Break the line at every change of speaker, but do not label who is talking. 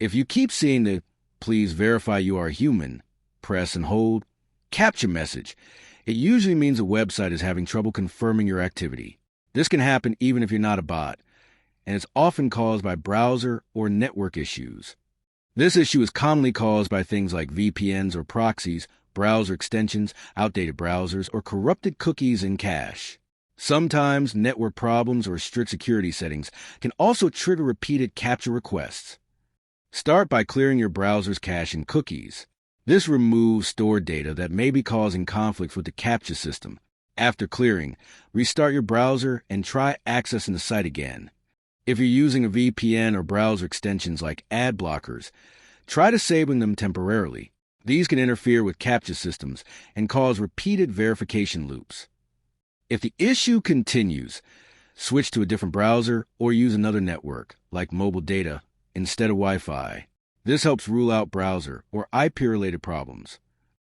If you keep seeing the "Please verify you are human," press and hold CAPTCHA message, it usually means a website is having trouble confirming your activity. This can happen even if you're not a bot, and it's often caused by browser or network issues. This issue is commonly caused by things like VPNs or proxies, browser extensions, outdated browsers, or corrupted cookies and cache. Sometimes network problems or strict security settings can also trigger repeated CAPTCHA requests. Start by clearing your browser's cache and cookies. This removes stored data that may be causing conflicts with the CAPTCHA system. After clearing, restart your browser and try accessing the site again. If you're using a VPN or browser extensions like ad blockers, try disabling them temporarily. These can interfere with CAPTCHA systems and cause repeated verification loops. If the issue continues, switch to a different browser or use another network, like mobile data, instead of Wi-Fi. This helps rule out browser or IP-related problems.